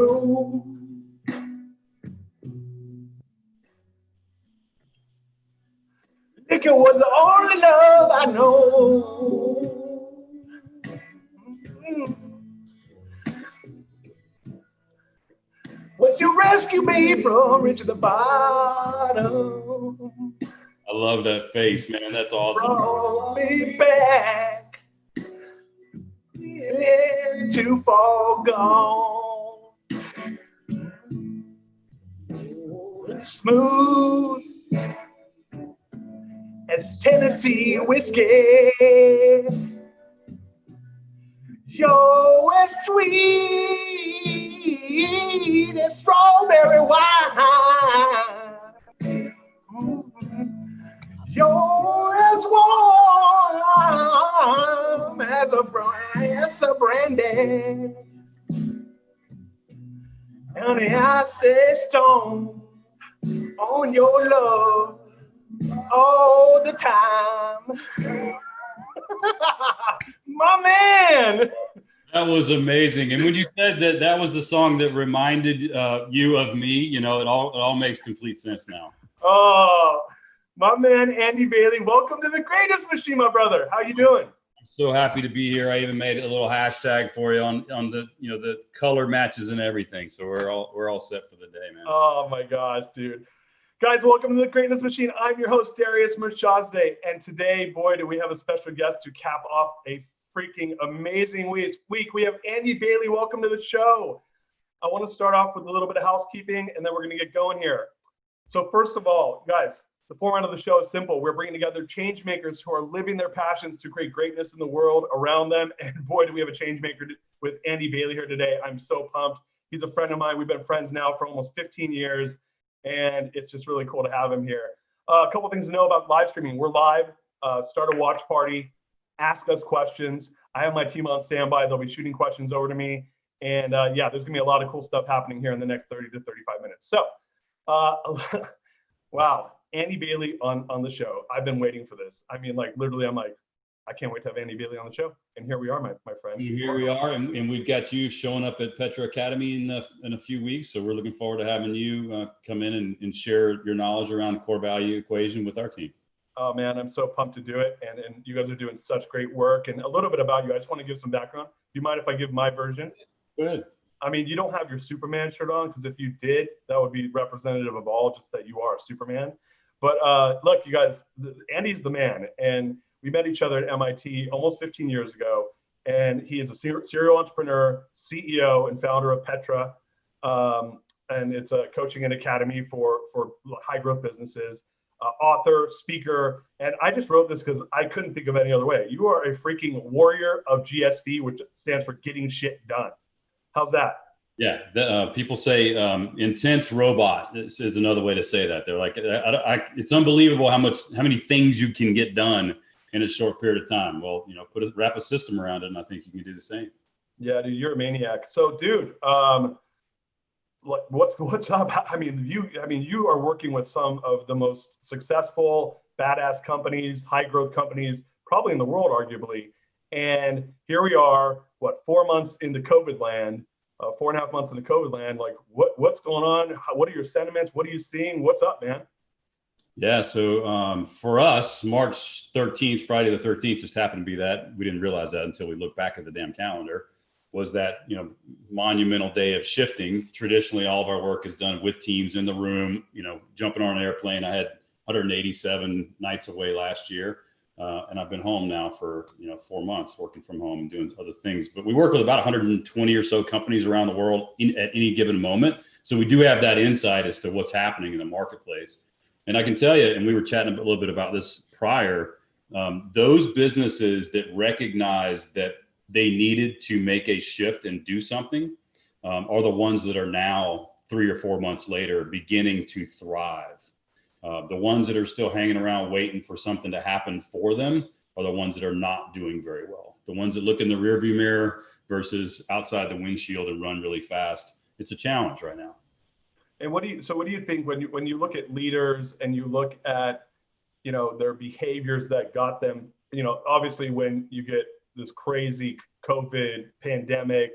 Liquor was the only love I know. Would you rescue me from reaching the bottom? I love that face, man. That's awesome. Brought me back into far gone. Smooth as Tennessee whiskey. You're as sweet as strawberry wine. You're as warm as a brandy. Honey, I stay stoned on your love all the time. My man. That was amazing. And when you said that that was the song that reminded you of me, you know, it all makes complete sense now. Oh, my man, Andy Bailey. Welcome to the greatest machine, my brother. How you doing? I'm so happy to be here. I even made a little hashtag for you on the, you know, the color matches and everything. So we're all set for the day, man. Oh my gosh, dude. Guys, welcome to the Greatness Machine. I'm your host, Darius Mirshahzadeh. And today, boy, do we have a special guest to cap off a freaking amazing week. We have Andy Bailey. Welcome to the show. I want to start off with a little bit of housekeeping, and then we're going to get going here. So first of all, guys, the format of the show is simple. We're bringing together change makers who are living their passions to create greatness in the world around them. And boy, do we have a change maker with Andy Bailey here today. I'm so pumped. He's a friend of mine. We've been friends now for almost 15 years. And it's just really cool to have him here. A couple things to know about live streaming. We're live. Start a watch party. Ask us questions. I have my team on standby. They'll be shooting questions over to me. And yeah, there's going to be a lot of cool stuff happening here in the next 30 to 35 minutes. So, wow, Andy Bailey on the show. I've been waiting for this. I mean, like, literally, I'm like, I can't wait to have Andy Bailey on the show. And here we are, my friend. Here we are, and we've got you showing up at Petra Academy in a few weeks. So we're looking forward to having you come in and share your knowledge around the core value equation with our team. Oh, man, I'm so pumped to do it. And you guys are doing such great work. And a little bit about you. I just want to give some background. Do you mind if I give my version? Go ahead. I mean, you don't have your Superman shirt on, because if you did, that would be representative of all, just that you are a Superman. But look, you guys, Andy's the man. And we met each other at MIT almost 15 years ago. And he is a serial entrepreneur, CEO, and founder of Petra. And it's a coaching and academy for high growth businesses, author, speaker. And I just wrote this because I couldn't think of any other way. You are a freaking warrior of GSD, which stands for getting shit done. How's that? Yeah, people say intense robot. This is another way to say that. They're like, it's unbelievable how many things you can get done in a short period of time. Well, you know, wrap a system around it, and I think you can do the same. Yeah, dude, you're a maniac. So, dude, what's up? I mean, you are working with some of the most successful, badass companies, high growth companies, probably in the world, arguably. And here we are, 4 months into COVID land, 4.5 months into COVID land. Like, what's going on? What are your sentiments? What are you seeing? What's up, man? Yeah, so for us, March 13th, Friday the 13th, just happened to be that. We didn't realize that until we looked back at the damn calendar. Was that, you know, monumental day of shifting. Traditionally, all of our work is done with teams in the room, you know, jumping on an airplane. I had 187 nights away last year. And I've been home now for, 4 months, working from home and doing other things. But we work with about 120 or so companies around the world at any given moment. So we do have that insight as to what's happening in the marketplace. And I can tell you, and we were chatting a little bit about this prior, those businesses that recognize that they needed to make a shift and do something are the ones that are now 3 or 4 months later beginning to thrive. The ones that are still hanging around waiting for something to happen for them are the ones that are not doing very well. The ones that look in the rearview mirror versus outside the windshield and run really fast. It's a challenge right now. And what do you think when you look at leaders and you look at, their behaviors that got them, obviously when you get this crazy COVID, pandemic,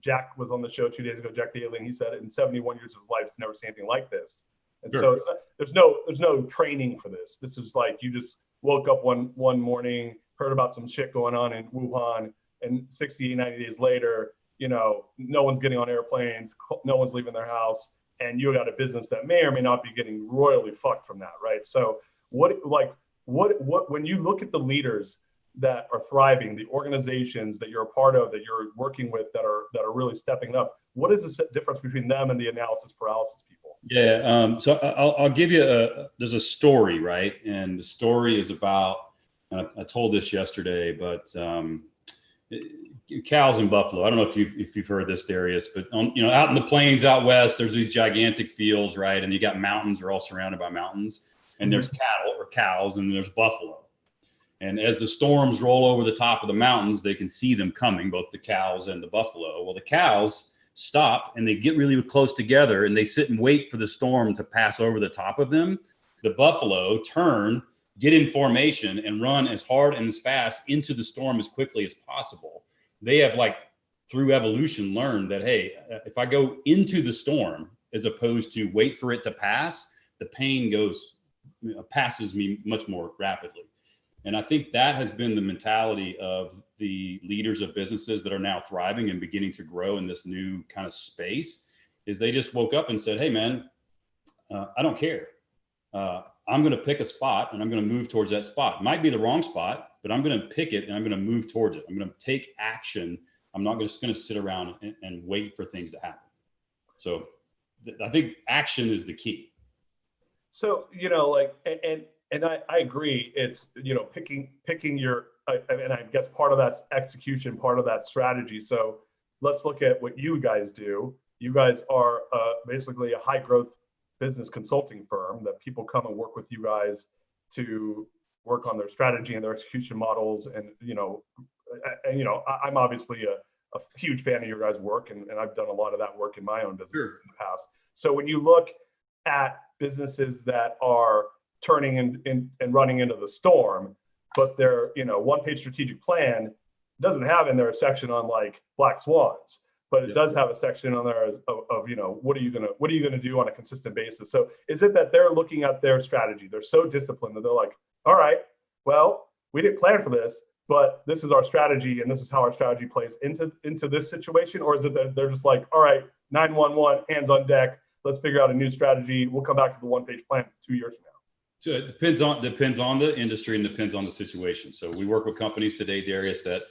Jack was on the show 2 days ago, Jack Daly, and he said in 71 years of his life, he's never seen anything like this. And Sure. so there's no training for this. This is like, you just woke up one morning, heard about some shit going on in Wuhan, and 60, 90 days later, no one's getting on airplanes, no one's leaving their house, and you got a business that may or may not be getting royally fucked from that, right? So what when you look at the leaders that are thriving, the organizations that you're a part of, that you're working with, that are really stepping up, what is the difference between them and the analysis paralysis people? Yeah. So I'll give you there's a story, right? And the story is about, I told this yesterday, but cows in Buffalo. I don't know if you've heard this, Darius, but out in the plains out west, there's these gigantic fields, right? And you got mountains, they're all surrounded by mountains, and there's cattle or cows, and there's buffalo. And as the storms roll over the top of the mountains, they can see them coming, both the cows and the buffalo. Well, the cows stop and they get really close together and they sit and wait for the storm to pass over the top of them. The buffalo turn, get in formation, and run as hard and as fast into the storm as quickly as possible. They have, like, through evolution, learned that, hey, if I go into the storm as opposed to wait for it to pass, the pain passes me much more rapidly. And I think that has been the mentality of the leaders of businesses that are now thriving and beginning to grow in this new kind of space, is they just woke up and said, hey, man, I don't care. I'm going to pick a spot and I'm going to move towards that spot. Might be the wrong spot, but I'm going to pick it and I'm going to move towards it. I'm going to take action. I'm not just going to sit around and wait for things to happen. So I think action is the key. So, and I agree. It's, picking your, and I guess part of that's execution, part of that strategy. So let's look at what you guys do. You guys are basically a high growth business consulting firm that people come and work with you guys to work on their strategy and their execution models. And, I'm obviously a huge fan of your guys' work, and I've done a lot of that work in my own business in the past. So when you look at businesses that are turning and running into the storm, but their one-page strategic plan doesn't have in there a section on like black swans, but it does have a section on there of what are you gonna do on a consistent basis. So is it that they're looking at their strategy, they're so disciplined that they're like, all right, well, we didn't plan for this, but this is our strategy and this is how our strategy plays into this situation? Or is it that they're just like, all right, 911, hands on deck, let's figure out a new strategy, we'll come back to the one-page plan 2 years from now? So it depends on the industry and depends on the situation. So we work with companies today, Darius, that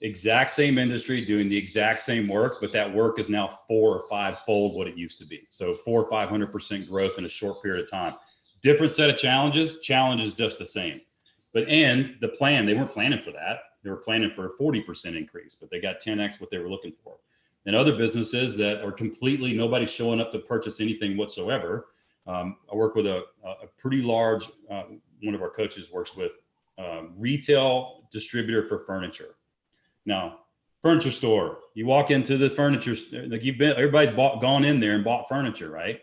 exact same industry doing the exact same work, but that work is now 4 or 5-fold what it used to be. So 400 or 500% growth in a short period of time. Different set of challenges just the same. And the plan, they weren't planning for that. They were planning for a 40% increase, but they got 10x what they were looking for. And other businesses that are completely, nobody's showing up to purchase anything whatsoever. I work with a pretty large, one of our coaches works with retail distributor for furniture. Now, furniture store, you walk into the furniture, like everybody's gone in there and bought furniture, right?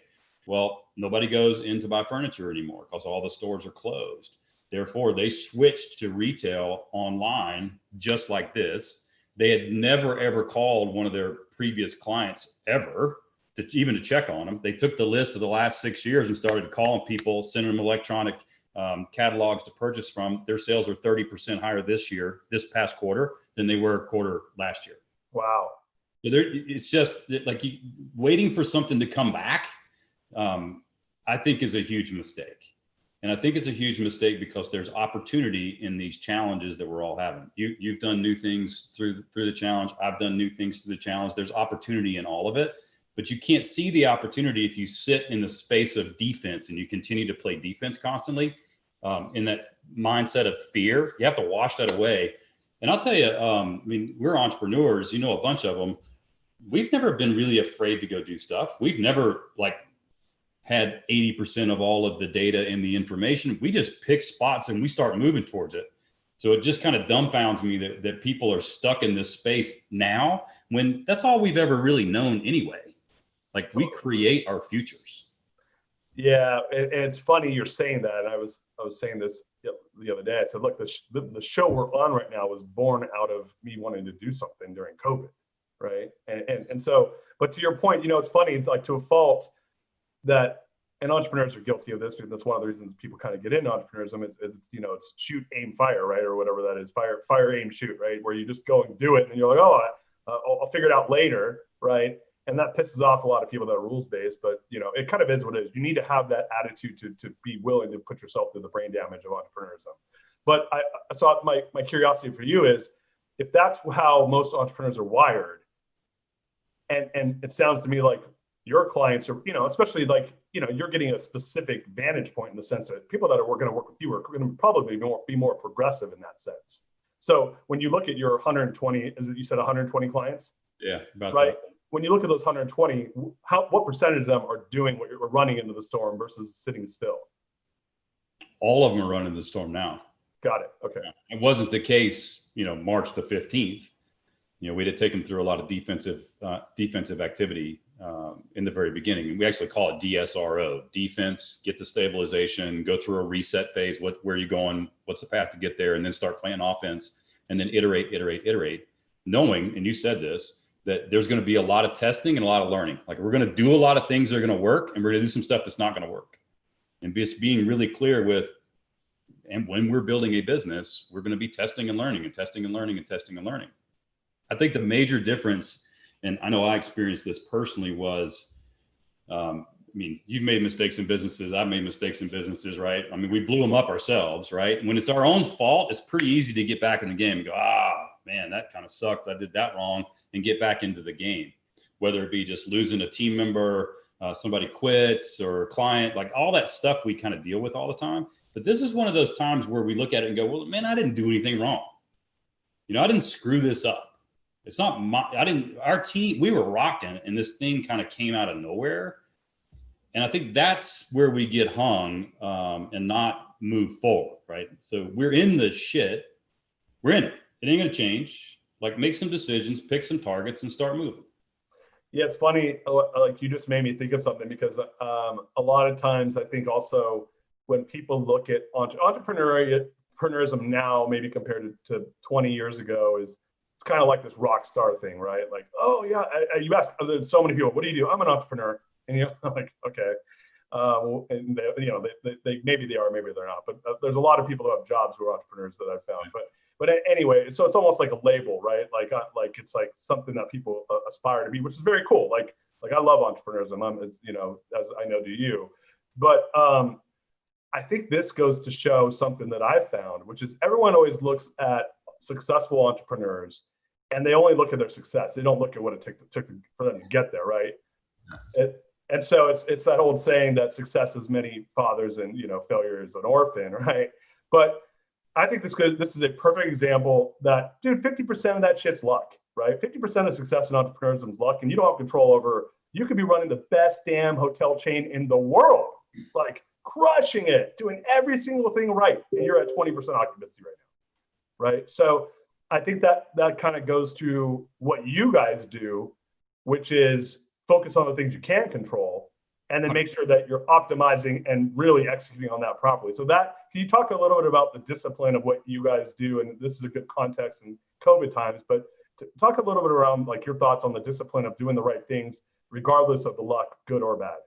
Well, nobody goes in to buy furniture anymore because all the stores are closed. Therefore, they switched to retail online just like this. They had never, ever called one of their previous clients ever to check on them. They took the list of the last 6 years and started calling people, sending them electronic catalogs to purchase from. Their sales are 30% higher this past quarter, than they were quarter last year. Wow. So it's just like waiting for something to come back, I think is a huge mistake. And I think it's a huge mistake because there's opportunity in these challenges that we're all having. You've done new things through the challenge. I've done new things through the challenge. There's opportunity in all of it, but you can't see the opportunity if you sit in the space of defense and you continue to play defense constantly in that mindset of fear. You have to wash that away. And I'll tell you, we're entrepreneurs, a bunch of them. We've never been really afraid to go do stuff. We've never had 80% of all of the data and the information. We just pick spots and we start moving towards it. So it just kind of dumbfounds me that people are stuck in this space now when that's all we've ever really known anyway. Like, we create our futures. Yeah. And it's funny you're saying that. And I was saying this the other day. I said, look, the show we're on right now was born out of me wanting to do something during COVID, right? And so, but to your point, it's funny, like to a fault that, and entrepreneurs are guilty of this because that's one of the reasons people kind of get into entrepreneurism. It's shoot, aim, fire, right? Or whatever that is, fire, aim, shoot, right? Where you just go and do it and you're like, oh, I'll figure it out later, right? And that pisses off a lot of people that are rules-based, but it kind of is what it is. You need to have that attitude to be willing to put yourself through the brain damage of entrepreneurism. But so my curiosity for you is, if that's how most entrepreneurs are wired, and it sounds to me like your clients are, especially like, you're getting a specific vantage point in the sense that people that are going to work with you are going to probably be more progressive in that sense. So when you look at your 120, you said 120 clients? Yeah, about right. That. When you look at those 120, what percentage of them are doing what you're running into the storm versus sitting still? All of them are running the storm now. Got it. Okay. It wasn't the case, March the 15th. We had to take them through a lot of defensive activity in the very beginning. We actually call it DSRO, defense, get the stabilization, go through a reset phase. Where are you going? What's the path to get there? And then start playing offense, and then iterate, knowing, and you said this, that there's going to be a lot of testing and a lot of learning. Like, we're going to do a lot of things that are going to work, and we're going to do some stuff that's not going to work. And just being really clear with, and when we're building a business, we're going to be testing and learning and testing and learning and testing and learning. I think the major difference, and I know I experienced this personally, was, you've made mistakes in businesses. I've made mistakes in businesses, right? We blew them up ourselves, right? When it's our own fault, it's pretty easy to get back in the game and go, man, that kind of sucked. I did that wrong, and get back into the game. Whether it be just losing a team member, somebody quits, or a client, like all that stuff we kind of deal with all the time. But this is one of those times where we look at it and go, well, man, I didn't do anything wrong. I didn't screw this up. It's not our team, we were rocking, and this thing kind of came out of nowhere. And I think that's where we get hung and not move forward, right? So we're in the shit. We're in it. It ain't going to change. Like, make some decisions, pick some targets, and start moving. Yeah, it's funny. Like, you just made me think of something, because a lot of times I think also when people look at entrepreneurism now, maybe compared to 20 years ago, it's kind of like this rock star thing, right? Like, oh yeah, you ask so many people, what do you do? I'm an entrepreneur. And you're like, okay. And they maybe they are, maybe they're not, but there's a lot of people who have jobs who are entrepreneurs that I've found. But anyway, so it's almost like a label, right? Like it's like something that people aspire to be, which is very cool. Like I love entrepreneurism. It's, as I know, do you? But I think this goes to show something that I've found, which is everyone always looks at successful entrepreneurs and they only look at their success. They don't look at what it took for them to get there, right? And so it's that old saying that success is many fathers and failure is an orphan, right? But I think this is a perfect example that, dude, 50% of that shit's luck, right? 50% of success in entrepreneurism is luck, and you don't have control over. You could be running the best damn hotel chain in the world, like crushing it, doing every single thing right, and you're at 20% occupancy right now, right? So I think that kind of goes to what you guys do, which is focus on the things you can control, and then make sure that you're optimizing and really executing on that properly. So can you talk a little bit about the discipline of what you guys do? And this is a good context in COVID times, but talk a little bit around like your thoughts on the discipline of doing the right things, regardless of the luck, good or bad.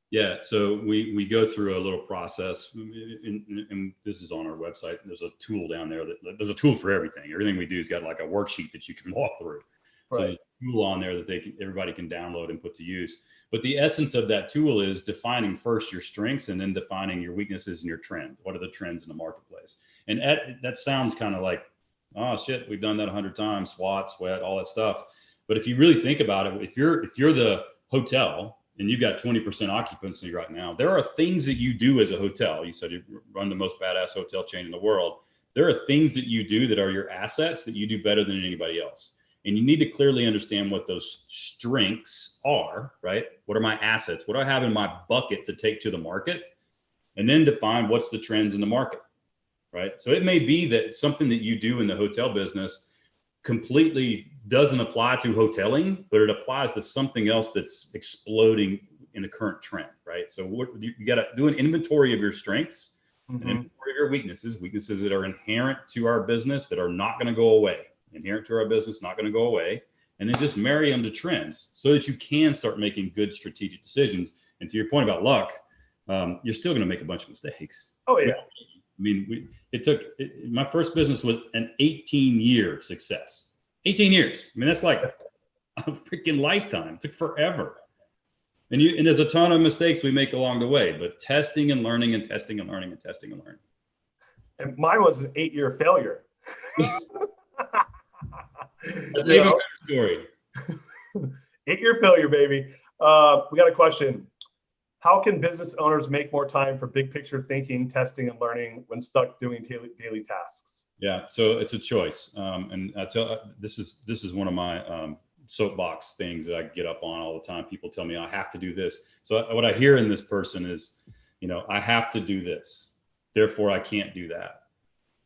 Yeah. So we go through a little process, and this is on our website. There's a tool down there there's a tool for everything. Everything we do has got like a worksheet that you can walk through. Right. So there's a tool on there that everybody can download and put to use. But the essence of that tool is defining first your strengths and then defining your weaknesses and your trends. What are the trends in the marketplace? And that sounds kind of like, oh shit, we've done that 100 times, SWOT, sweat, all that stuff. But if you really think about it, if you're the hotel and you've got 20% occupancy right now, there are things that you do as a hotel. You said you run the most badass hotel chain in the world. There are things that you do that are your assets that you do better than anybody else. And you need to clearly understand what those strengths are, right? What are my assets? What do I have in my bucket to take to the market? And then define what's the trends in the market, right? So it may be that something that you do in the hotel business completely doesn't apply to hoteling, but it applies to something else that's exploding in the current trend, right? So you got to do an inventory of your strengths An inventory of your weaknesses that are inherent to our business that are not going to go away. Inherent to our business, not going to go away. And then just marry them to trends so that you can start making good strategic decisions. And to your point about luck, you're still going to make a bunch of mistakes. Oh yeah. My first business was an 18-year success. 18 years. I mean, that's like a freaking lifetime. It took forever. And there's a ton of mistakes we make along the way, but testing and learning and testing and learning and testing and learning. And mine was an 8-year failure. That's even a better story. 8-year failure, baby. We got a question. How can business owners make more time for big picture thinking, testing, and learning when stuck doing daily tasks? Yeah, so it's a choice. And this is one of my soapbox things that I get up on all the time. People tell me I have to do this. So what I hear in this person is, I have to do this, therefore I can't do that.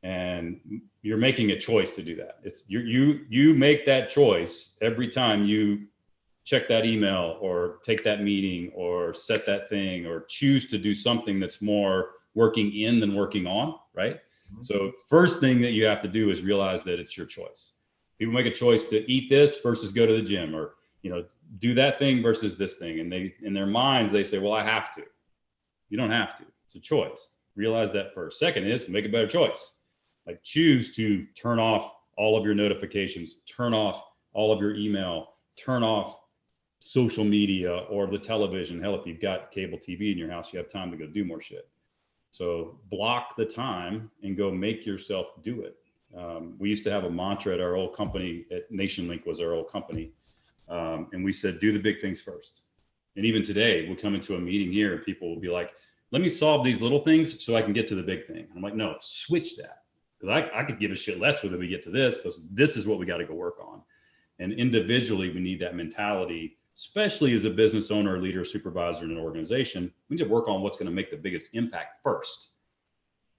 And you're making a choice to do that. It's you make that choice every time you check that email or take that meeting or set that thing or choose to do something that's more working in than working on, right? Mm-hmm. So first thing that you have to do is realize that it's your choice. People make a choice to eat this versus go to the gym, or, do that thing versus this thing. And they, in their minds, they say, well, I have to. You don't have to. It's a choice. Realize that first. Second is make a better choice. Like choose to turn off all of your notifications, turn off all of your email, turn off social media or the television. Hell, if you've got cable TV in your house, you have time to go do more shit. So block the time and go make yourself do it. We used to have a mantra at our old company, at NationLink was our old company. And we said, do the big things first. And even today, we'll come into a meeting here and people will be like, let me solve these little things so I can get to the big thing. I'm like, no, switch that. Because I could give a shit less whether we get to this, because this is what we got to go work on. And individually, we need that mentality, especially as a business owner, leader, supervisor in an organization. We need to work on what's going to make the biggest impact first.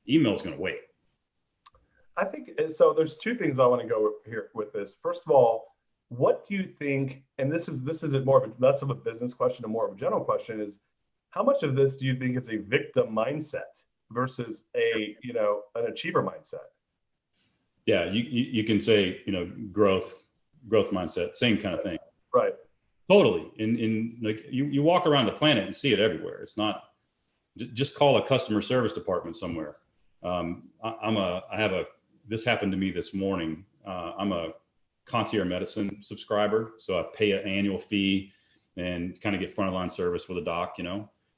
Email is going to wait. I think so. There's two things I want to go here with this. First of all, what do you think? And this is more of a less of a business question and more of a general question is, how much of this do you think is a victim mindset versus an achiever mindset? Yeah, you can say growth mindset, same kind of thing. Right. Totally. In like you walk around the planet and see it everywhere. It's not just call a customer service department somewhere. This happened to me this morning. I'm a concierge medicine subscriber, so I pay an annual fee and kind of get front of line service with a doc,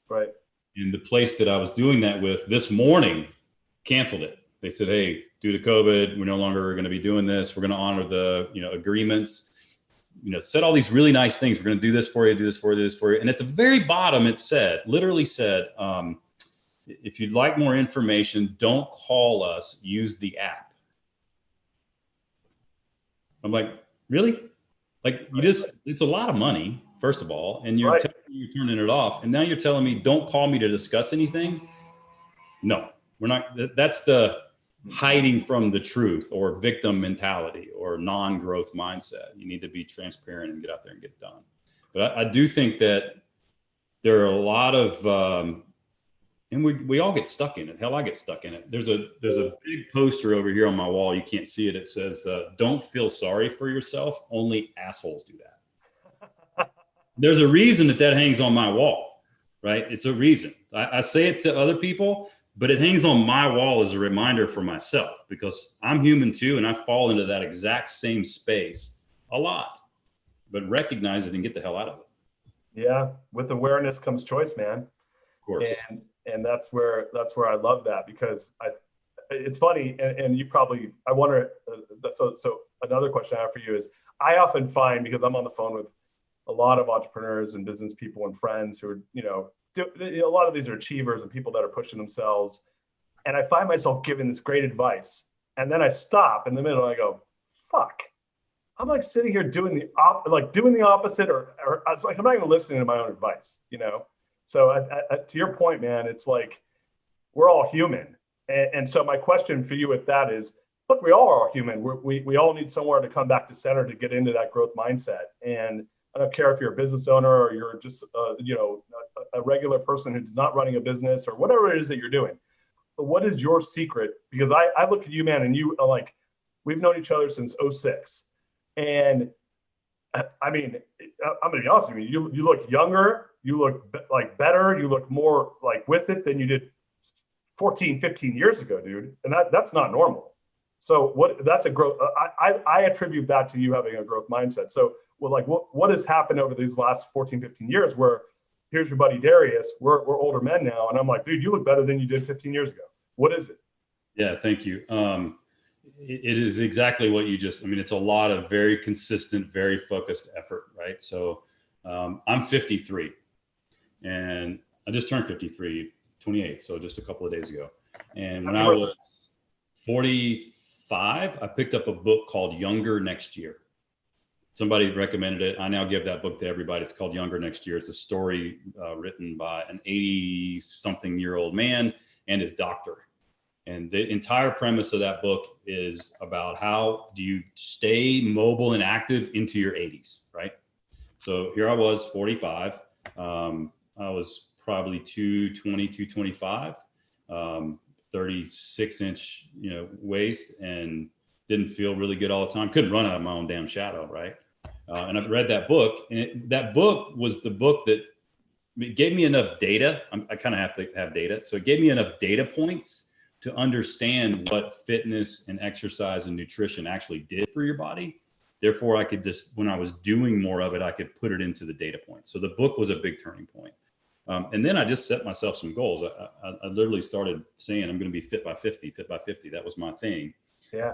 Right. And the place that I was doing that with this morning canceled it. They said, hey, due to COVID, we're no longer going to be doing this. We're going to honor the, agreements, said all these really nice things. We're going to do this for you, do this for you, do this for you. And at the very bottom, it literally said, if you'd like more information, don't call us, use the app. I'm like, really? Like it's a lot of money, first of all, and you're turning it off. And now you're telling me, don't call me to discuss anything. No, we're not. That's the hiding from the truth or victim mentality or non-growth mindset. You need to be transparent and get out there and get it done. But I do think that there are a lot of, and we all get stuck in it. Hell, I get stuck in it. There's a big poster over here on my wall. You can't see it. It says, don't feel sorry for yourself. Only assholes do that. There's a reason that hangs on my wall, right? It's a reason. I say it to other people, but it hangs on my wall as a reminder for myself, because I'm human too. And I fall into that exact same space a lot, but recognize it and get the hell out of it. Yeah. With awareness comes choice, man. Of course. And that's where I love that, because it's funny. And you probably, I wonder, so another question I have for you is, I often find, because I'm on the phone with a lot of entrepreneurs and business people and friends who are, a lot of these are achievers and people that are pushing themselves. And I find myself giving this great advice. And then I stop in the middle and I go, fuck, I'm like sitting here doing the opposite, or it's like, I'm not even listening to my own advice, So to your point, man, it's like, we're all human. And so my question for you with that is, look, we all are human. We all need somewhere to come back to center to get into that growth mindset. And I don't care if you're a business owner or you're just, a regular person who's not running a business or whatever it is that you're doing. what is your secret? Because I look at you, man, and you are like, we've known each other since '06. And I mean, I'm gonna be honest with you, you look younger, you look like better, you look more like with it than you did 14, 15 years ago, dude. And that's not normal. So that's a growth. I attribute that to you having a growth mindset. So what has happened over these last 14, 15 years where here's your buddy Darius, we're older men now. And I'm like, dude, you look better than you did 15 years ago. What is it? Yeah, thank you. It is exactly what you just, I mean, it's a lot of very consistent, very focused effort, right? So I'm 53 and I just turned 53, 28th. So just a couple of days ago. And when I was 45, I picked up a book called Younger Next Year. Somebody recommended it. I now give that book to everybody. It's called Younger Next Year. It's a story written by an 80-something-year-old man and his doctor. And the entire premise of that book is about how do you stay mobile and active into your 80s, right? So here I was, 45. I was probably 220, 225, 36-inch, waist, and didn't feel really good all the time. Couldn't run out of my own damn shadow, right? And I've read that book, and that book was the book that it gave me enough data. I kind of have to have data. So it gave me enough data points to understand what fitness and exercise and nutrition actually did for your body. Therefore, I could just, when I was doing more of it, I could put it into the data points. So the book was a big turning point. And then I just set myself some goals. I literally started saying, I'm going to be fit by 50, fit by 50. That was my thing. Yeah.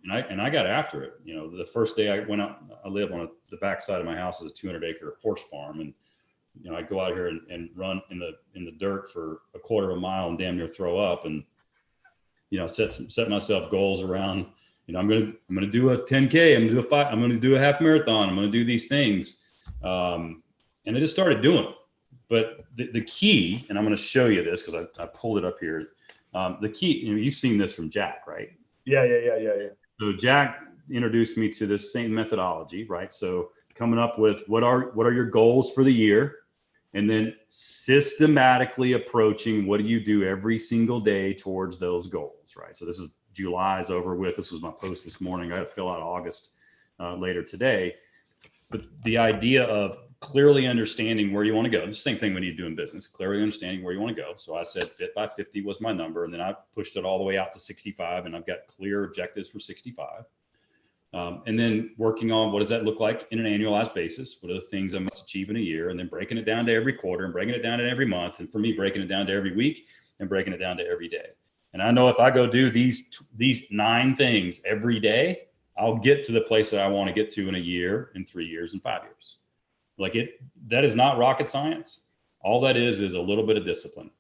And I got after it. The first day I went out, I live on the backside of my house is a 200-acre horse farm. And, I go out here and run in the dirt for a quarter of a mile and damn near throw up. And, set myself goals around, I'm going to do a 10K. I'm going to do a 5. I'm going to do a half marathon. I'm going to do these things. And I just started doing it. But the key, and I'm going to show you this because I pulled it up here. The key, you've seen this from Jack, right? Yeah. So Jack introduced me to this same methodology, right? So coming up with what are your goals for the year, and then systematically approaching what do you do every single day towards those goals, right? So this is July's over with. This was my post this morning. I got to fill out August later today. But the idea of clearly understanding where you want to go, the same thing when you do in business, clearly understanding where you want to go. So I said fit by 50 was my number. And then I pushed it all the way out to 65, and I've got clear objectives for 65. And then working on what does that look like in an annualized basis? What are the things I must achieve in a year? And then breaking it down to every quarter and breaking it down to every month. And for me, breaking it down to every week and breaking it down to every day. And I know if I go do these 9 things every day, I'll get to the place that I want to get to in a year, in 3 years, and 5 years. That is not rocket science. All that is a little bit of discipline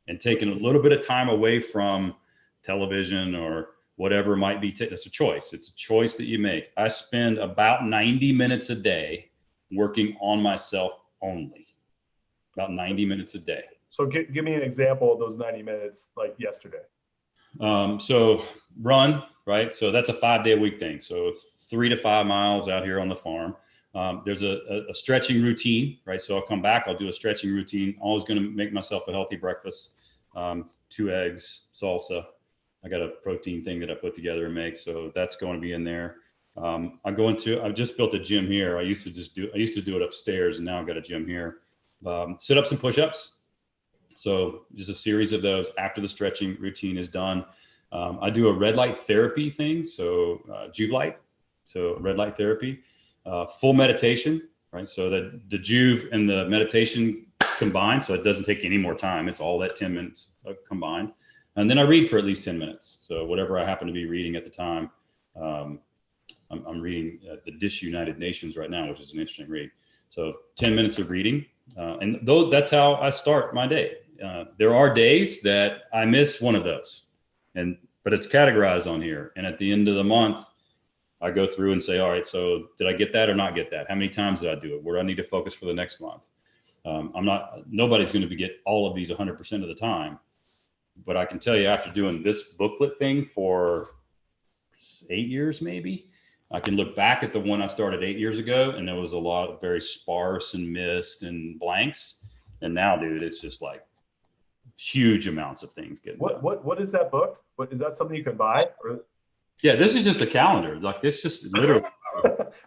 and taking a little bit of time away from television or whatever it might be. That's a choice. It's a choice that you make. I spend about 90 minutes a day working on myself only. About 90 minutes a day. So give me an example of those 90 minutes like yesterday. So run, right? So that's a 5-day-a-week thing. So 3 to 5 miles out here on the farm. There's a stretching routine, right? So I'll come back, I'll do a stretching routine. Always going to make myself a healthy breakfast. 2 eggs, salsa. I got a protein thing that I put together and make. So that's going to be in there. I've just built a gym here. I used to do it upstairs, and now I've got a gym here. Sit-ups and push-ups. So just a series of those after the stretching routine is done. I do a red light therapy thing. So Juve light. So red light therapy, full meditation, right? So that the Juve and the meditation combined. So it doesn't take any more time. It's all that 10 minutes combined. And then I read for at least 10 minutes. So whatever I happen to be reading at the time, I'm reading the Disunited Nations right now, which is an interesting read. So 10 minutes of reading. And that's how I start my day. There are days that I miss one of those, but it's categorized on here. And at the end of the month, I go through and say, all right, so did I get that or not get that? How many times did I do it? Where do I need to focus for the next month? Nobody's going to get all of these 100% of the time. But I can tell you, after doing this booklet thing for 8 years, maybe, I can look back at the one I started 8 years ago, and there was a lot of very sparse and missed and blanks. And now, dude, it's just like huge amounts of things getting done. What is that book? What is that, something you can buy? Or? Yeah, this is just a calendar. Like, this just literally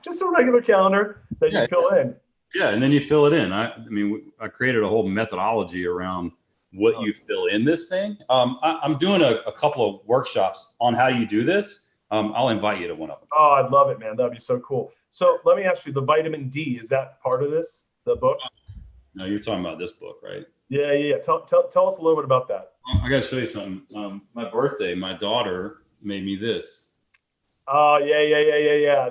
just a regular calendar that you fill in. Yeah, and then you fill it in. I mean, I created a whole methodology around what you fill in this thing. I'm doing a couple of workshops on how you do this. I'll invite you to one of them. Oh, I'd love it, man. That'd be so cool. So let me ask you, the vitamin D, is that part of this, the book? No, you're talking about this book, right? Yeah. Tell us a little bit about that. I got to show you something. My birthday, my daughter made me this. Oh, yeah.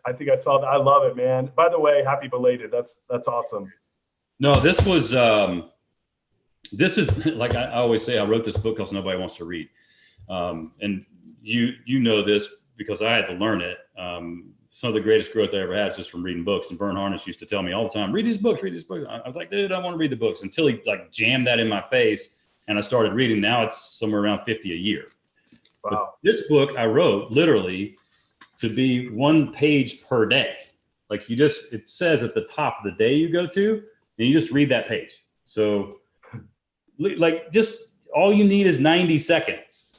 I think I saw that. I love it, man. By the way, happy belated. That's awesome. No, this is like I always say, I wrote this book because nobody wants to read. And you know this because I had to learn it. Some of the greatest growth I ever had is just from reading books. And Vern Harness used to tell me all the time, read these books. I was like, dude, I want to read the books, until he like jammed that in my face. And I started reading. Now it's somewhere around 50 a year. Wow. But this book I wrote literally to be 1 page per day. Like, it says at the top of the day you go to, and you just read that page. So like, just all you need is 90 seconds.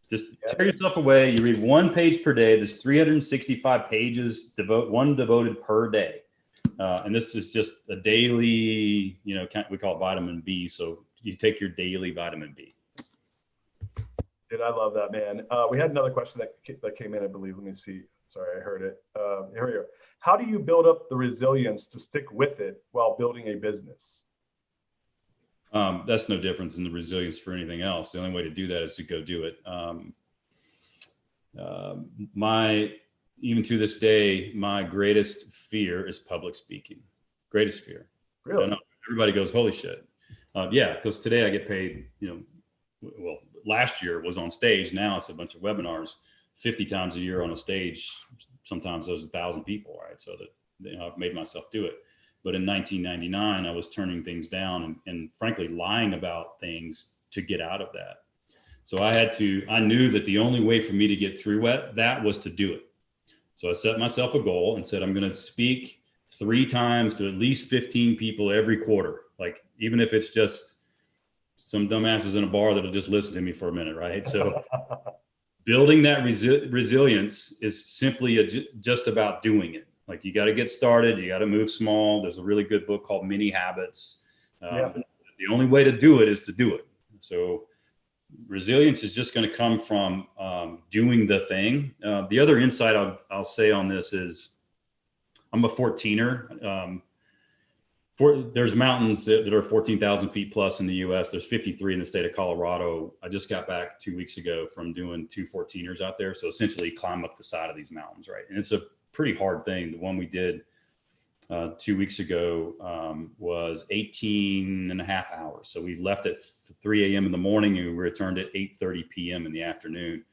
Just tear yourself away. You read 1 page per day. There's 365 pages, one devoted per day. And this is just a daily, we call it vitamin B. So you take your daily vitamin B. Dude, I love that, man. We had another question that came in, I believe. Let me see. Sorry, I heard it. Here we go. How do you build up the resilience to stick with it while building a business? That's no difference in the resilience for anything else. The only way to do that is to go do it. Even to this day, my greatest fear is public speaking. Greatest fear. Really? I know everybody goes, holy shit. Yeah, because today I get paid, well, last year was on stage. Now it's a bunch of webinars 50 times a year on a stage. Sometimes those 1,000 people, right? So that, I've made myself do it. But in 1999, I was turning things down and frankly lying about things to get out of that. So I knew that the only way for me to get through that was to do it. So I set myself a goal and said, I'm going to speak 3 times to at least 15 people every quarter. Like, even if it's just some dumbasses in a bar that'll just listen to me for a minute, right? So building that resilience is simply just about doing it. Like, you got to get started. You got to move small. There's a really good book called Mini Habits. The only way to do it is to do it. So resilience is just going to come from doing the thing. The other insight I'll say on this is I'm a 14er. There's mountains that are 14,000 feet plus in the U.S. There's 53 in the state of Colorado. I just got back 2 weeks ago from doing 2 14ers out there. So essentially climb up the side of these mountains, right? And it's a pretty hard thing. The one we did 2 weeks ago was 18 and a half hours. So we left at 3 a.m. in the morning and we returned at 8:30 p.m. in the afternoon.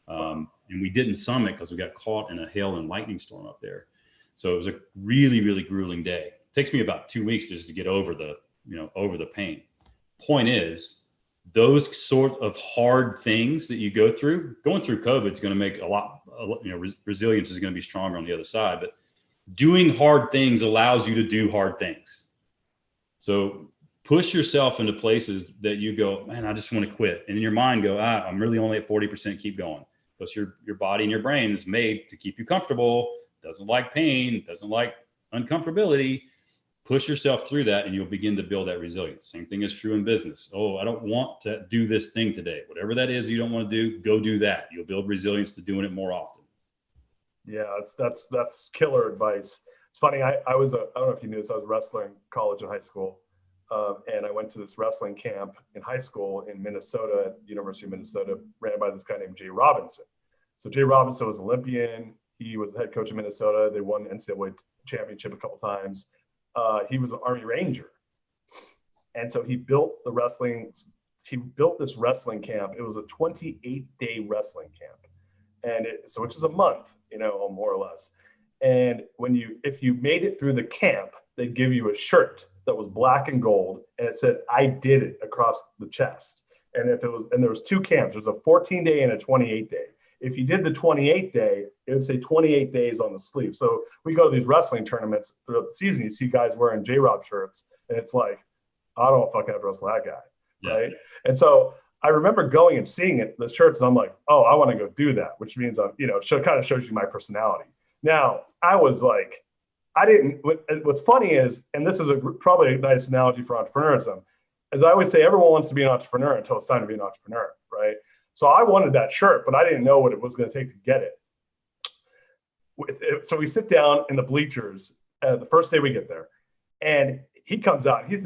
And we didn't summit because we got caught in a hail and lightning storm up there. So it was a really, really grueling day. It takes me about 2 weeks just to get over the pain. Point is, those sort of hard things that you go through, going through COVID is going to make resilience is going to be stronger on the other side, but doing hard things allows you to do hard things. So push yourself into places that you go, man, I just want to quit. And in your mind go, I'm really only at 40%, keep going. Because your body and your brain is made to keep you comfortable, doesn't like pain, doesn't like uncomfortability. Push yourself through that and you'll begin to build that resilience. Same thing is true in business. Oh, I don't want to do this thing today. Whatever that is you don't want to do, go do that. You'll build resilience to doing it more often. Yeah, that's killer advice. It's funny. I don't know if you knew this. I was wrestling college and high school. And I went to this wrestling camp in high school in Minnesota, at University of Minnesota, ran by this guy named Jay Robinson. So Jay Robinson was Olympian. He was the head coach of Minnesota. They won the NCAA championship a couple times. He was an Army Ranger. And so he built this wrestling camp. It was a 28-day wrestling camp. And which is a month, more or less. And if you made it through the camp, they'd give you a shirt that was black and gold, and it said, I did it, across the chest. And there was 2 camps. There was a 14-day and a 28-day. If you did the 28-day, it would say 28 days on the sleeve. So we go to these wrestling tournaments throughout the season. You see guys wearing J-Rob shirts, and it's like, I don't fucking have to wrestle that guy. Yeah. right? And so I remember going and seeing it, the shirts, and I'm like, oh, I want to go do that, which means I'm, kind of shows you my personality. Now, I was like, I didn't. What's funny is, and this is probably a nice analogy for entrepreneurism, as I always say, everyone wants to be an entrepreneur until it's time to be an entrepreneur, right? So I wanted that shirt, but I didn't know what it was going to take to get it. So we sit down in the bleachers the first day we get there, and he comes out. He's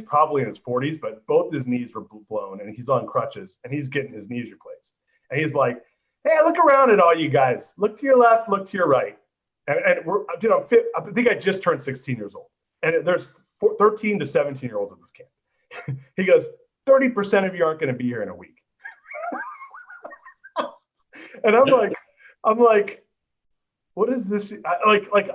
probably in his 40s, but both his knees were blown, and he's on crutches, and he's getting his knees replaced. And he's like, "Hey, look around at all you guys. Look to your left, look to your right." And we're, I think I just turned 16 years old, and there's 13 to 17-year-olds at this camp. He goes, 30% of you aren't going to be here in a week. And I'm like, what is this? I'm like,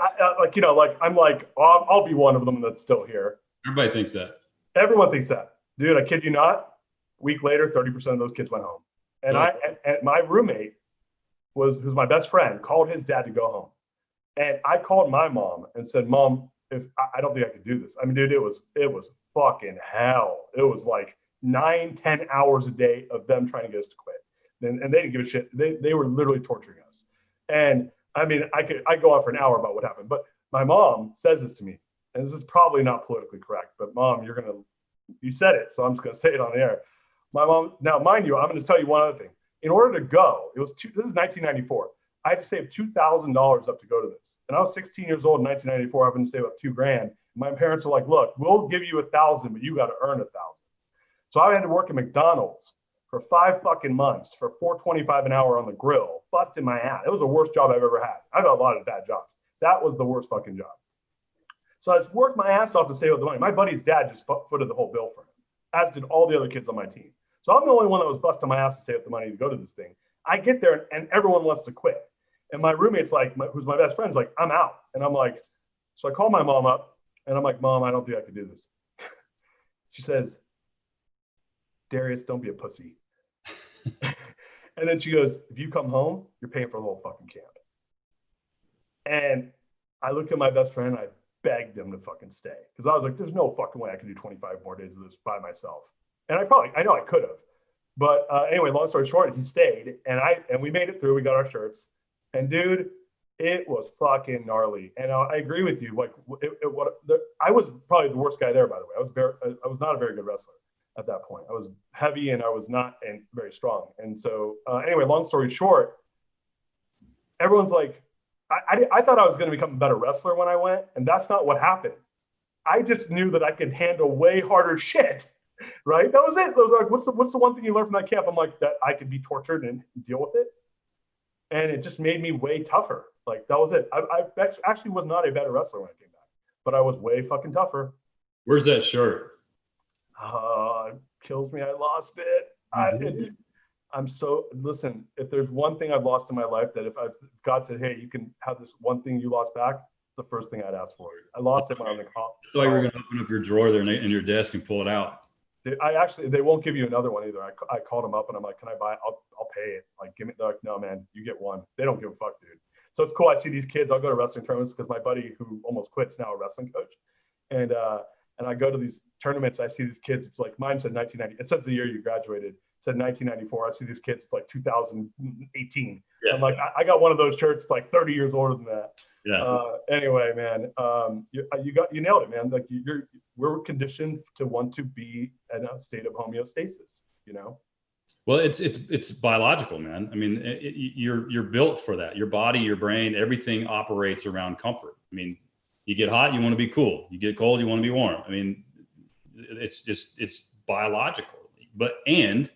I'll be one of them that's still here. Everybody thinks that. Everyone thinks that. Dude, I kid you not. A week later, 30% of those kids went home. And and my roommate who's my best friend, called his dad to go home. And I called my mom and said, Mom, I don't think I could do this. I mean, dude, it was fucking hell. It was like 9-10 hours a day of them trying to get us to quit. And they didn't give a shit. They were literally torturing us. And I mean, I go on for an hour about what happened, but my mom says this to me, and this is probably not politically correct, but Mom, you said it, so I'm just going to say it on the air. My mom, now mind you, I'm going to tell you one other thing. In order to go, this is 1994. I had to save $2,000 up to go to this. And I was 16 years old in 1994, having to save up $2,000. My parents were like, look, we'll give you $1,000, but you got to earn $1,000. So I had to work at McDonald's for 5 fucking months for $4.25 an hour on the grill, busting my ass. It was the worst job I've ever had. I've had a lot of bad jobs. That was the worst fucking job. So I just worked my ass off to save up the money. My buddy's dad just footed the whole bill for him, as did all the other kids on my team. So I'm the only one that was busting my ass to save up the money to go to this thing. I get there and everyone wants to quit. And my roommate's like, who's my best friend's like, I'm out. And I'm like, so I call my mom up and I'm like, Mom, I don't think I could do this. She says, Darius, don't be a pussy. And then she goes, if you come home, you're paying for the whole fucking camp. And I looked at my best friend and I begged him to fucking stay. Because I was like, there's no fucking way I could do 25 more days of this by myself. And I know I could have. But anyway, long story short, he stayed and we made it through. We got our shirts. And dude, it was fucking gnarly. And I agree with you. Like, I was probably the worst guy there, by the way. I was not a very good wrestler at that point. I was heavy and I was not very strong. And so anyway, long story short, everyone's like, I thought I was going to become a better wrestler when I went, and that's not what happened. I just knew that I could handle way harder shit, right? That was it. I was like, what's the one thing you learned from that camp? I'm like, that I could be tortured and deal with it. And it just made me way tougher. Like, that was it. I actually was not a better wrestler when I came back, but I was way fucking tougher. Where's that shirt? It kills me. I lost it. Listen, if there's one thing I've lost in my life that if God said, hey, you can have this one thing you lost back, it's the first thing I'd ask for. I lost it when I was in college. I thought you were going to open up your drawer there in your desk and pull it out. They won't give you another one either. I called them up and I'm like, can I buy it? I'll pay it. Like, give me, they're like, no, man, you get one. They don't give a fuck, dude. So it's cool. I see these kids. I'll go to wrestling tournaments because my buddy who almost quit is now a wrestling coach. And I go to these tournaments. I see these kids. It's like, mine said 1990. It says the year you graduated. It said 1994. I see these kids. It's like 2018. Yeah. I'm like, I got one of those shirts like 30 years older than that. Yeah. Anyway, man, you nailed it, man. Like we're conditioned to want to be in a state of homeostasis, you know? Well, it's biological, man. I mean, you're built for that. Your body, your brain, everything operates around comfort. I mean, you get hot, you want to be cool. You get cold, you want to be warm. I mean, it's biological, and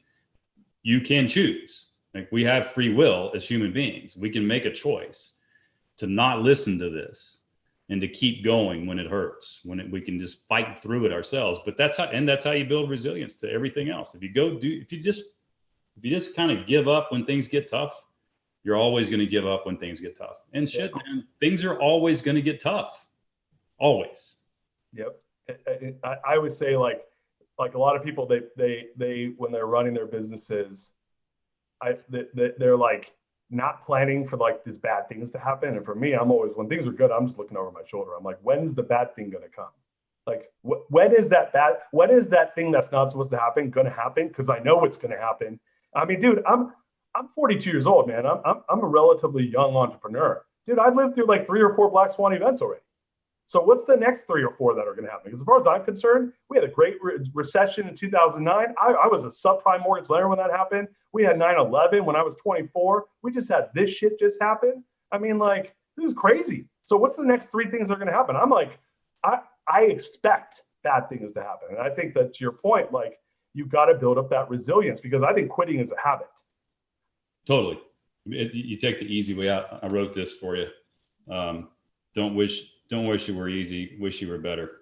you can choose. Like, we have free will as human beings. We can make a choice to not listen to this and to keep going when it hurts, we can just fight through it ourselves. But that's how you build resilience to everything else. If you just kind of give up when things get tough, you're always going to give up when things get tough. And shit, man, things are always going to get tough. Always. Yep. I would say like a lot of people, they when they're running their businesses, they're like not planning for like these bad things to happen. And for me, I'm always, when things are good, I'm just looking over my shoulder. I'm like, when's the bad thing going to come? Like, when is that bad? When is that thing that's not supposed to happen going to happen? Because I know it's going to happen. I mean, dude, I'm 42 years old, man. I'm a relatively young entrepreneur, dude. I've lived through like 3 or 4 black swan events already. So what's the next 3 or 4 that are going to happen? Because as far as I'm concerned, we had a great recession in 2009. I was a subprime mortgage lender when that happened. We had 9/11 when I was 24. We just had this shit just happen. I mean, like, this is crazy. So what's the next 3 things that are going to happen? I'm like, I expect bad things to happen. And I think that, to your point, like, you got to build up that resilience, because I think quitting is a habit. Totally. You take the easy way out. I wrote this for you. Don't wish it were easy. Wish you were better.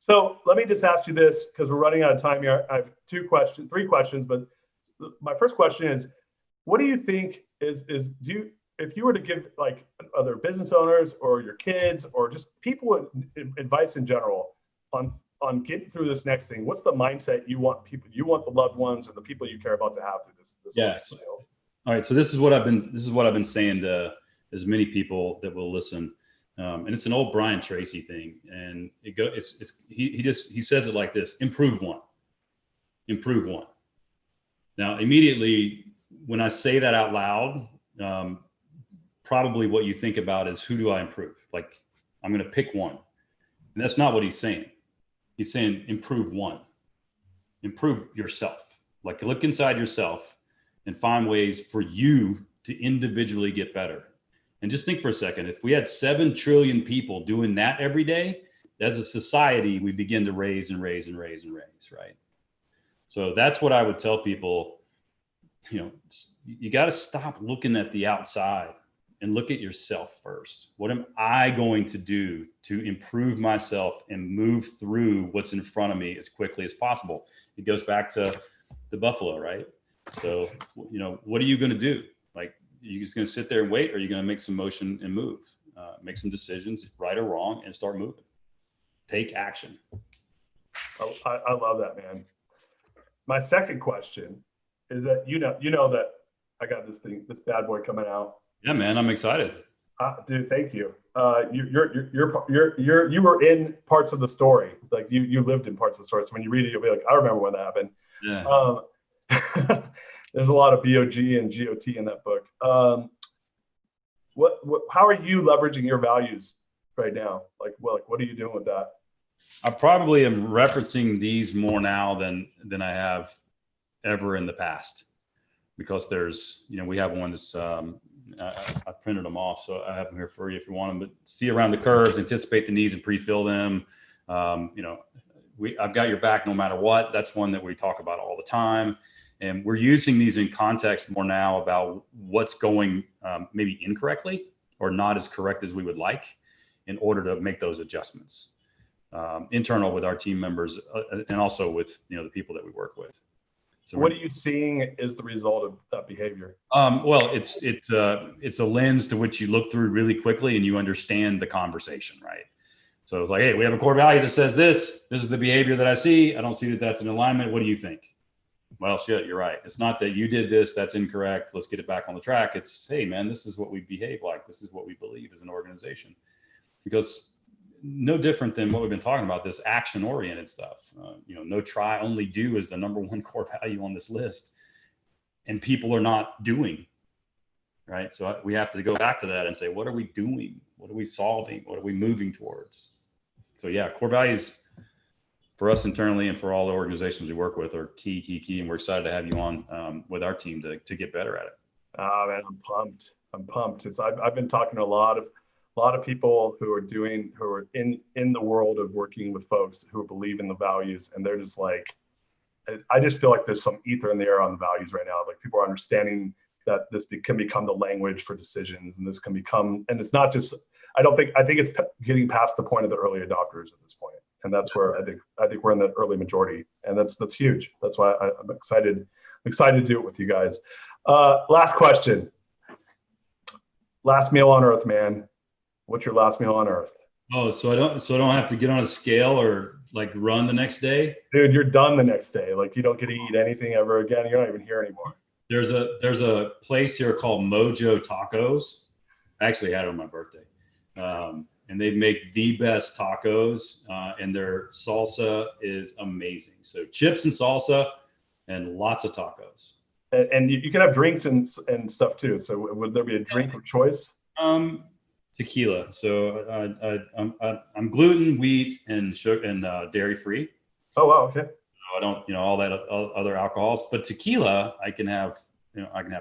So let me just ask you this, because we're running out of time here. I have 3 questions, but my first question is, what do you think if you were to give like other business owners or your kids or just people advice in general on getting through this next thing, what's the mindset you want the loved ones and the people you care about to have through this? Yes. All right. So this is what I've been saying to as many people that will listen. And it's an old Brian Tracy thing. And he says it like this: improve one. Now, immediately when I say that out loud, probably what you think about is, who do I improve? Like, I'm going to pick one. And that's not what he's saying. He's saying improve one. Improve yourself. Like, look inside yourself and find ways for you to individually get better. And just think for a second, if we had 7 trillion people doing that every day, as a society, we begin to raise, right? So that's what I would tell people. You got to stop looking at the outside and look at yourself first. What am I going to do to improve myself and move through what's in front of me as quickly as possible? It goes back to the buffalo, right? So, what are you going to do? Like, you just going to sit there and wait, or are you going to make some motion and move, make some decisions, right or wrong, and start moving? Take action. I love that, man. My second question is that, you know that I got this bad boy coming out. Yeah, man, I'm excited. Dude, thank you. You were in parts of the story. Like, you lived in parts of the story. So when you read it, you'll be like, I remember when that happened. Yeah. There's a lot of BOG and GOT in that book. How are you leveraging your values right now? Like, what are you doing with that? I probably am referencing these more now than I have ever in the past, because there's, we have one that's, I printed them off, so I have them here for you if you want them. But see around the curves, anticipate the needs and pre-fill them. I've got your back no matter what. That's one that we talk about all the time. And we're using these in context more now about what's going maybe incorrectly or not as correct as we would like, in order to make those adjustments, internal with our team members and also with the people that we work with. So what are you seeing is the result of that behavior? Well, it's a lens to which you look through really quickly and you understand the conversation, right? So it's like, hey, we have a core value that says this is the behavior that I see. I don't see that that's in alignment. What do you think? Well, shit, you're right. It's not that you did this, that's incorrect. Let's get it back on the track. It's, hey, man, this is what we behave like. This is what we believe as an organization. Because no different than what we've been talking about, this action-oriented stuff. No, try, only do is the number one core value on this list. And people are not doing, right? So we have to go back to that and say, what are we doing? What are we solving? What are we moving towards? So yeah, core values for us internally and for all the organizations we work with are key. And we're excited to have you on with our team to get better at it. Oh man, I'm pumped. I've been talking to a lot of people who are in the world of working with folks who believe in the values, and they're just like, I just feel like there's some ether in the air on the values right now. Like, people are understanding that this can become the language for decisions, and this can become, and it's not just, I think it's getting past the point of the early adopters at this point. And that's where I think we're in the early majority, and that's huge. That's why I'm excited to do it with you guys. Last question. Last meal on earth, man. What's your last meal on earth? Oh, so I don't have to get on a scale or like run the next day? Dude, you're done the next day. Like, you don't get to eat anything ever again. You're not even here anymore. There's a place here called Mojo Tacos. I actually had it on my birthday. And and they make the best tacos, and their salsa is amazing. So chips and salsa and lots of tacos. And you can have drinks and stuff too. So would there be a drink of choice? Tequila. So I'm gluten, wheat, and sugar and dairy free. Oh wow, okay. I don't, all that other alcohols, but tequila, I can have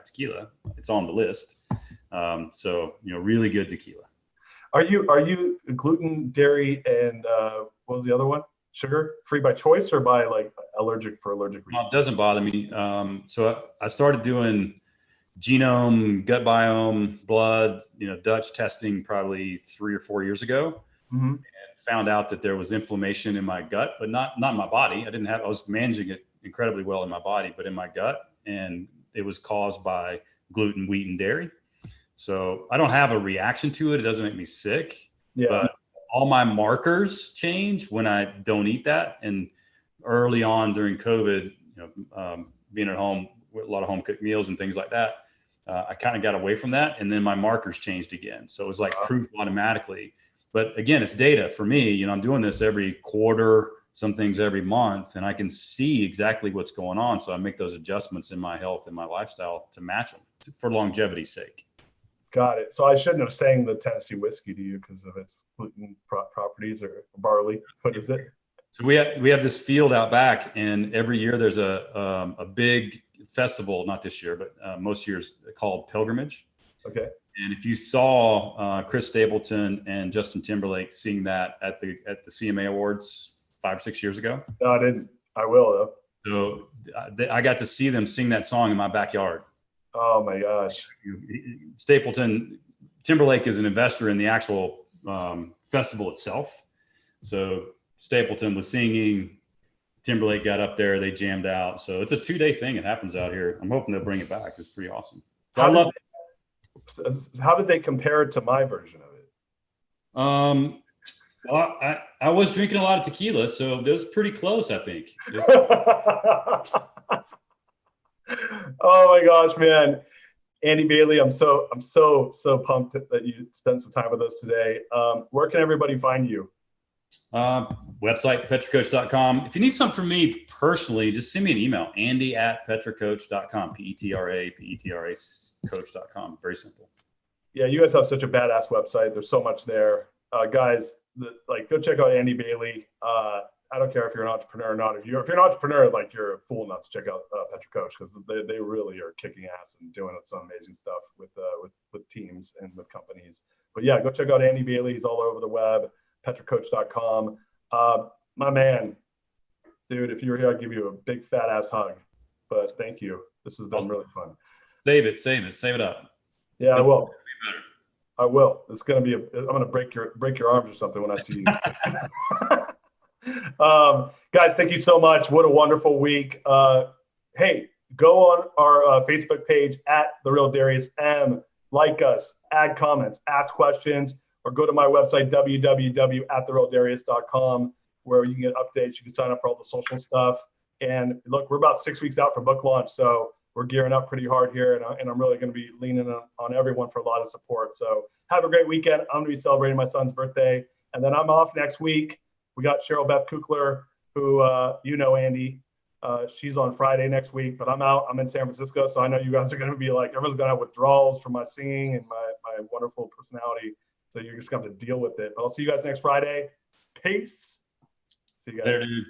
tequila. It's on the list. So really good tequila. Are you gluten, dairy, and what was the other one? Sugar free by choice or by like allergic reasons? No, it doesn't bother me. So I started doing genome, gut biome, blood, Dutch testing probably 3 or 4 years ago, and found out that there was inflammation in my gut, but not in my body. I was managing it incredibly well in my body, but in my gut, and it was caused by gluten, wheat, and dairy. So I don't have a reaction to it. It doesn't make me sick, but all my markers change when I don't eat that. And early on during COVID, being at home with a lot of home cooked meals and things like that, I kind of got away from that. And then my markers changed again. So it was like proof automatically. But again, it's data for me. I'm doing this every quarter, some things every month, and I can see exactly what's going on. So I make those adjustments in my health and my lifestyle to match them for longevity's sake. Got it. So I shouldn't have sang the Tennessee Whiskey to you because of its gluten properties or barley. What is it? So we have this field out back, and every year there's a big festival. Not this year, but most years, called Pilgrimage. Okay. And if you saw Chris Stapleton and Justin Timberlake sing that at the CMA Awards 5 or 6 years ago. No, I didn't. I will though. So I got to see them sing that song in my backyard. Oh my gosh. Timberlake is an investor in the actual festival itself. So Stapleton was singing, Timberlake got up there, they jammed out. So it's a 2-day thing. It happens out here. I'm hoping they'll bring it back. It's pretty awesome. How did they compare it to my version of it? Well, I was drinking a lot of tequila, so it was pretty close, I think. Oh my gosh, man. Andy Bailey, I'm so pumped that you spent some time with us today. Where can everybody find you? Website, petracoach.com. If you need something from me personally, just send me an email, andy@petracoach.com, Petra coach.com. Very simple. Yeah, you guys have such a badass website. There's so much there. Guys, go check out Andy Bailey. I don't care if you're an entrepreneur or not. If you're an entrepreneur, you're a fool not to check out Petra Coach, because they really are kicking ass and doing some amazing stuff with teams and with companies. But yeah, go check out Andy Bailey. He's all over the web, petracoach.com. My man, dude, if you were here, I'd give you a big fat ass hug. But thank you. This has been really fun. Save it up. Yeah, I will. I will. It's gonna be I'm gonna break your arms or something when I see you. Guys, thank you so much. What a wonderful week. Hey, go on our Facebook page @The Real Darius M. Like us, add comments, ask questions, or go to my website, www.therealdarius.com, where you can get updates. You can sign up for all the social stuff. And look, we're about 6 weeks out from book launch, so we're gearing up pretty hard here, and I'm really going to be leaning on everyone for a lot of support. So have a great weekend. I'm going to be celebrating my son's birthday, and then I'm off next week. We got Cheryl Beth Kukler, who Andy. She's on Friday next week, but I'm out. I'm in San Francisco, so I know you guys are going to be everyone's going to have withdrawals from my singing and my wonderful personality. So you're just going to have to deal with it. But I'll see you guys next Friday. Peace. See you guys. Later, dude.